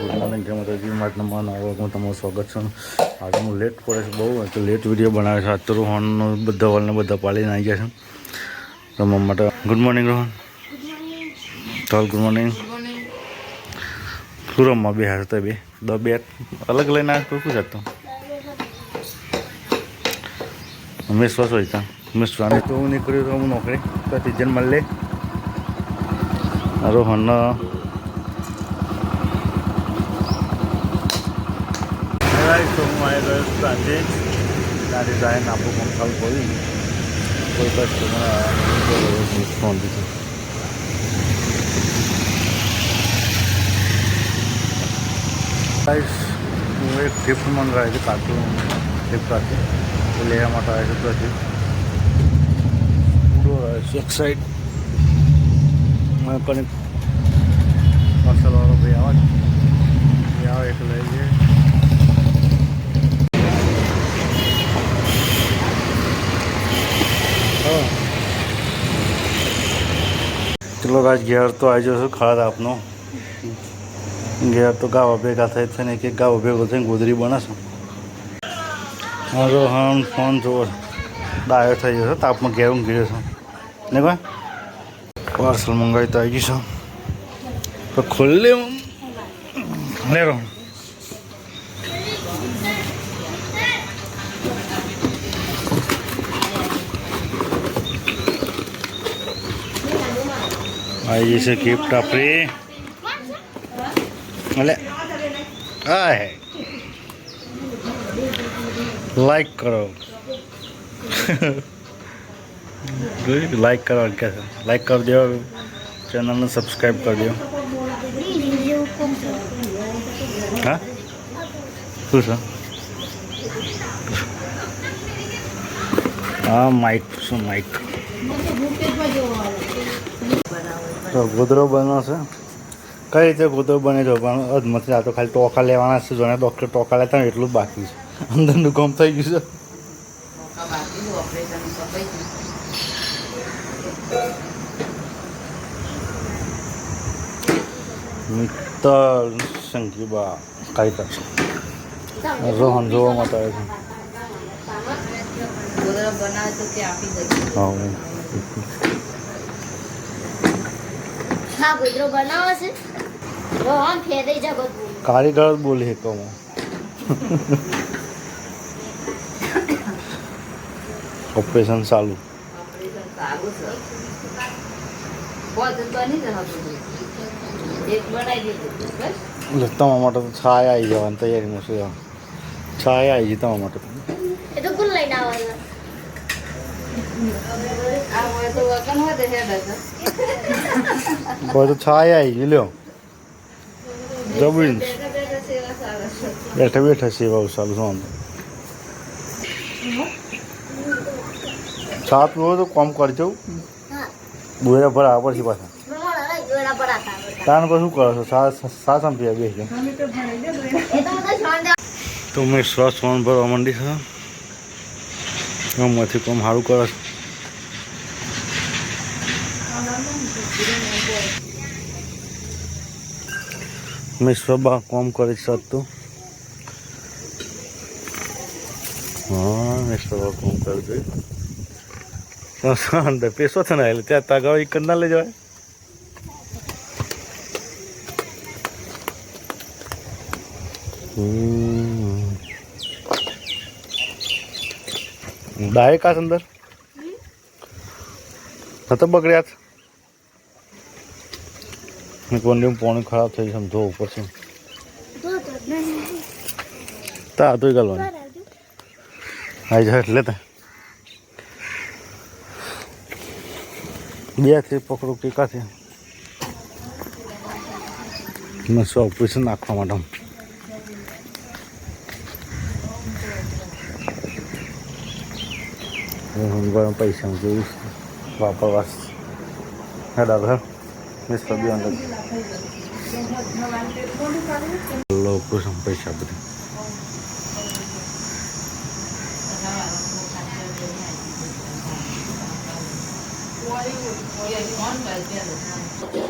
Good morning જય માતાજી મારા નવા આવવામાં તમારું સ્વાગત છે. આજે હું લેટ પડે છે બહુ તો લેટ વિડીયો બનાવે છે. આજ તો રોહનનો બધા વાળને બધા પાડીને આવી ગયા છે રમવા માટે. Good morning Rohan. ચાલ ગુડ મોર્નિંગ. શું રમવા બે હાર હતા બે અલગ લઈને આવ્યા શું જતો મેં શ્વાસ હોય ત્યાં મેં શ્વાસ તો હું નીકળ્યું તો હું નોકરી તો ટીચર મળે રોહન તો હું આવી ગયો છું સાંજે ત્યારે જાય આપું કંકાલ કરી કોઈ કસ્ટમર ફોન દીધું. હું એક ગિફ્ટ મંગાવી હતી કાર્ટૂન ફ્લિપકાર્ટથી એ લેવા માટે આવે છે. તો હજી પૂરો રહે છે એક સાઈડ કંઈક મસાલાવાળો ભાઈ આવે છે એ આવે એટલે લઈ જઈએ. ચલો રાજ ઘેર તો આવી જશો ખાડ આપનો ઘેર તો ગાવા ભેગા થાય છે ને એક ગાવો ભેગો થઈને ગોદરી બનાવશો. મારો હા ફોન જોવો ડાયો થઈ જશે તાપમાં ઘેર ઊંઘી જશો ને કોઈ પાર્સલ મંગાવી તો આવી જશો તો ખોલી લે રહો. આવી જશે ગિફ્ટ આપણી એટલે હા હે લાઈક કરો લાઈક કરો કે લાઈક કરી દો ચેનલને સબસ્ક્રાઈબ કરી દો. હા શું છે હા માઇક શું માઇક તો ગોદરો બનાવશે કઈ રીતે ગોદરો બને છે પણ અધમથી આ તો ખાલી ટોકા લેવાના છે. જોને ડૉક્ટર ટોકા લેતા હોય એટલું જ બાકી છે. અંદરનું કામ થઈ ગયું છે. મિત્તલ શંકીબા કઈ કરશે રોહન જોવા માટે આવે છે. કારીગર જ બોલી શકો હું ઓપરેશન ચાલુ તમારા માટે તો છાયા આવી જવાની તૈયારીમાં શું છાયા આવી ગઈ તમારા માટે કોઈ તો છાયા આવી ગઈ લ્યો જબરીન બેઠા બેઠા સેવા ચાલુ શું છાપ હોય તો કોમ કરજો બોરા પર આવડ છે પાછા તાન પર શું કરો છો સાત સંપ્યા બે તો મેં શ્વાસ ફોન ભરવા માંડી છે એમાંથી કોમ સારું કરે છે. મેં સ્વબા કોમ કરી શકતું હા મેં સ્વબા કોમ કરી અંદર પેસો છે ને એટલે ત્યાં તાગાવ એક ના લઈ જવાય. ડાયરેક્ટ આ અંદર નતો બગડ્યા કોને પાણી ખરાબ થઈ છે ધોવું પડશે તા ધોઈ ગાલવાનું આવી જાય એટલે બેથી પકડું ટીકાથી મેં શું ઓપરેશન નાખવા માટે પૈસા જોઈશ વાપરવા હેડા ઘર મિસ બી અંદર ઓપરેશન પૈસા બધી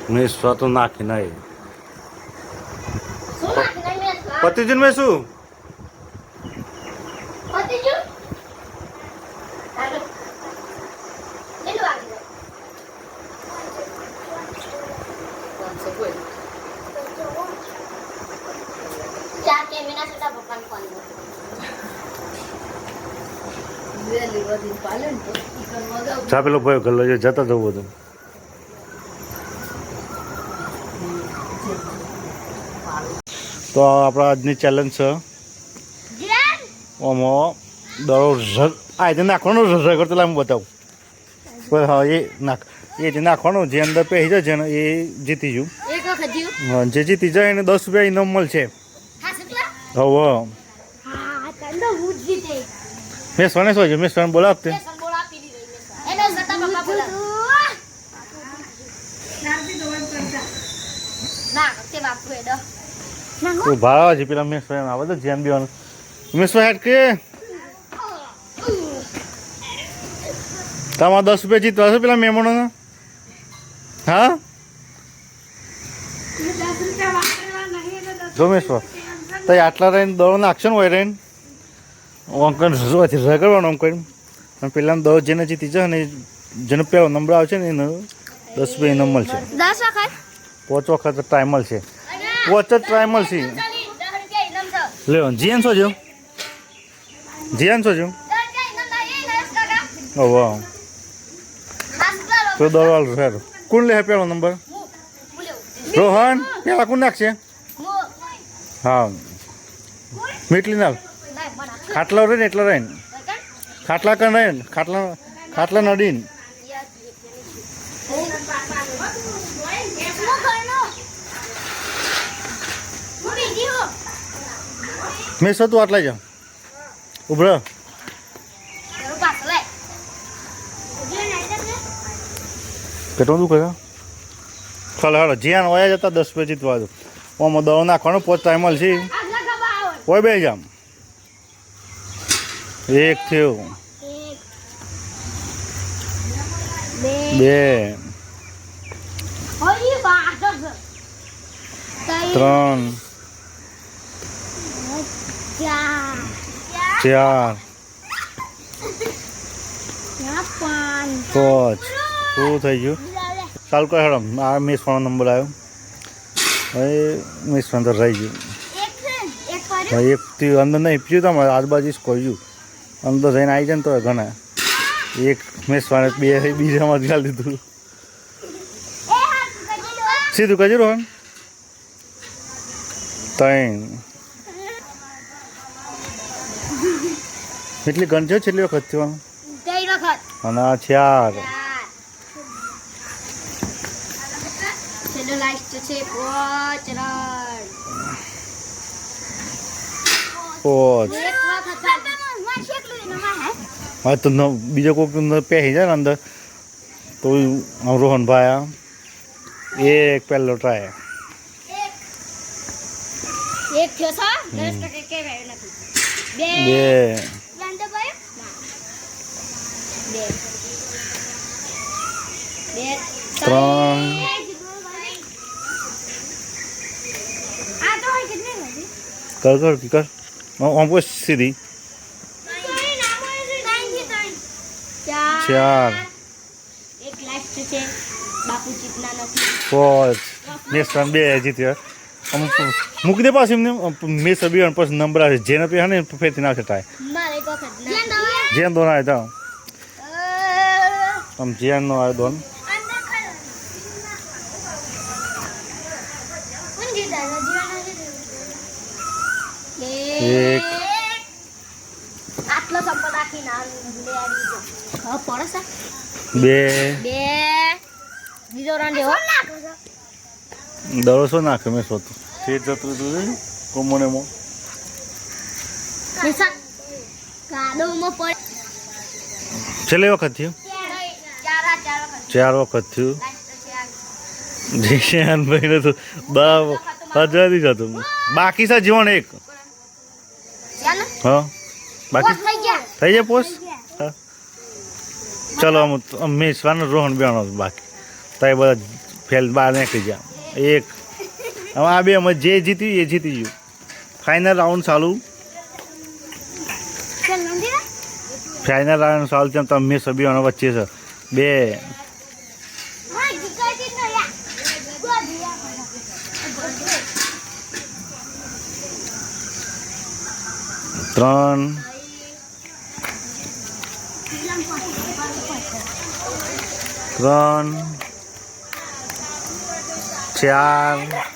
મેં સ્વાતો નાખી નહીં પતિજન મેં શું ચા પેલો ભાઈ ઘર લઈ જતા જવું હતું તો આપણા આજની ચેલેન્જ છે આમાં દડો આ રીતે નાખવાનો રગડ તો હું બતાવું પણ હા એ જે નાખવાનું જે અંદર પહેરી જાય છે ને એ જીતી ગયું હા જે જીતી જાય એને 10 રૂપિયા ઇનામ મળશે હવે મેં સોને શું છે મેં સોને બોલાવતે ભાડા છે પેલા મેં સ્વયં આવે તો જેમ દેવાનું મેં સ્વ હેડ કે તમારે 10 રૂપિયા જીતવા છે પેલા મહેમાનોને હા જો મેં સ્વ તો આટલા રહીને દડો નાખશે ને હોય રહીને અંકલ રગડવાનો અંકલ અને પેલા દડો જેને જીતી જાય ને જેનો પહેલો નંબર આવશે ને એને 10 રૂપિયા ઇનામ મળશે 5 વખત ટ્રાય મળશે 5 જ ટ્રાય મળશે લ્યો જીએન શું જો જીએન શું જો ઓ વાહ તો દરવાલ સર કોણ લે પેલો નંબર રોહન પેલા કોણ નાખશે હા મીટલી નાખ ખાટલા રહે ને એટલા રહે ખાટલા કણ રહે ખાટલા નડીને મેં શું તું આટલા જા ઉભરો કેટલું દુઃખ છે ચાલો હાલો જ્યાં વયા જતા 10 રૂપિયા જીતવા દો આમાં દવા નાખવાનો 5 ટાઈમ મળશે કોઈ બે જામ એક થયું 2 3 4 5 પૂરું થઈ ગયું ચાલુ કર હેડો આ મેસવાનો નંબર આવ્યો હવે મેસવાનું તો રહી ગયું એકથી અંદર નહીં પીયું તમારે આજુબાજુ જ કહ્યું અંદર જઈને આવી જાય ને તો ઘણા એક મેસવાને 2 બીજામાં જ ગાલી દીધું સીધું કજુ રોહન 3 એટલી ગણ છે છેલ્લી વખત થયું અને આ 4 હા તો બીજો કોઈ પહેરી જાય ને અંદર તો રોહનભાઈ એક પહેલો ટ્રાય બે 3 કર આમ કોઈ સીધી 4 5 નેક્સ્ટ 2 જીત્યો મૂકી દે પાછું એમને મેં સબી પછી નંબર આવે જેને પે ને ફેરથી નાખે થાય જેન દોન આવે તો આમ જેન નો આવે દોન એક આટલો સંપત રાખી ના પડે બે બીજો રાંડે હો દડો શું નાખે મેં શું ફેર જતું હતું કોમોને મો છેલ્લી વખત થયું 4 વખત થયું ભાઈ ને તો 10,000 જ હતું બાકી છે જીવન એક હા બાકી થઈ જાય પોસ હા ચલો મેં સ્વાનું રોહન બેનો બાકી તો એ બધા ફેલ બહાર નીકળી ગયા એક હવે આ બે અમે જે જીત્યું એ જીતી ગયું ફાઇનલ રાઉન્ડ ચાલુ. ચાલ મંદિર ફાઇનલ રાઉન્ડ ચાલુ છે. તમે સભી અને વચ્ચે છે 2 હા જીકાજી નો યા ગોડિયા 3 3 4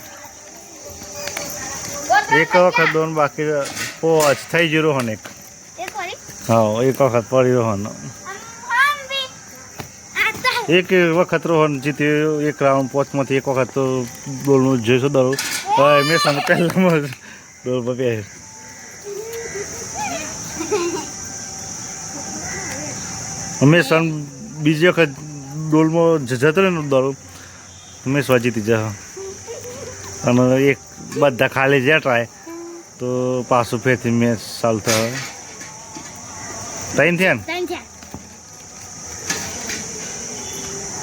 એક વખત 2 બાકી 5 થઈ ગયું રોહન એક. એ સોરી હા એક વખત પડી રોહન. આમ બી આતા એક વખત રોહન જીત્યો એક રાઉન્ડ 5 માંથી એક વખત તો ડોલનું જોઈશું દરો. હા મેં સંગ પહેલાં ડોલ પર બે અમે સન બીજી વખત ડોલમાં જતો રહે ને દરો મેં સ્વજીતી જા અને એક બધા ખાલી જ્યાં ટ્રાય તો પાછું ફેરથી મેચ ચાલુ થાય. 3 થયા ને ત્રણ છે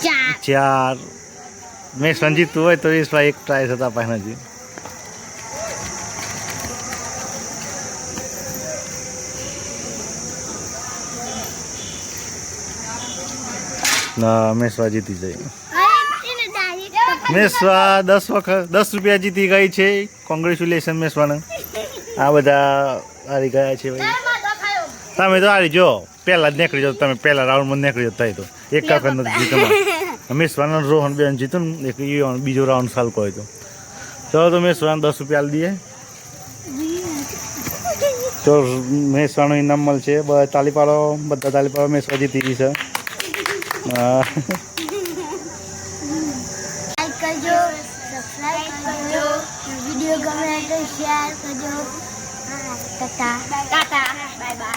ચાર 4 મેં સંજીતું હોય તો એક ટ્રાય થતા પાછી. ના મેસવા જીતી જઈ. એને ડાયરેક્ટ મેસવા 10 વખત 10 રૂપિયા જીતી ગઈ છે. કોંગ્રેચ્યુલેશન મેસવાને. આ બધા હારી ગયા છે ભાઈ. માં તો ખાયો તમે તો હારી જો પહેલા જ નીકળી જાઓ. તમે પહેલા રાઉન્ડમાં નીકળી જતા તો એક વખત નથી જીતમાં. મેસવાના રોહન બેન જીતું ને એક બીજો રાઉન્ડ સાલ કહો તો ચલો તો મેસવાને 10 રૂપિયા આલી દઈએ. તો મેસવાનું ઇનામ મળશે. તાલી પાડો બધા તાલી પાડો. મેસવા જીતી ગઈ છે. લાઈક કરજો સબસ્ક્રાઇબ કરજો વિડિયો ગમે તો શેર કરજો ટાટા બાય બાય.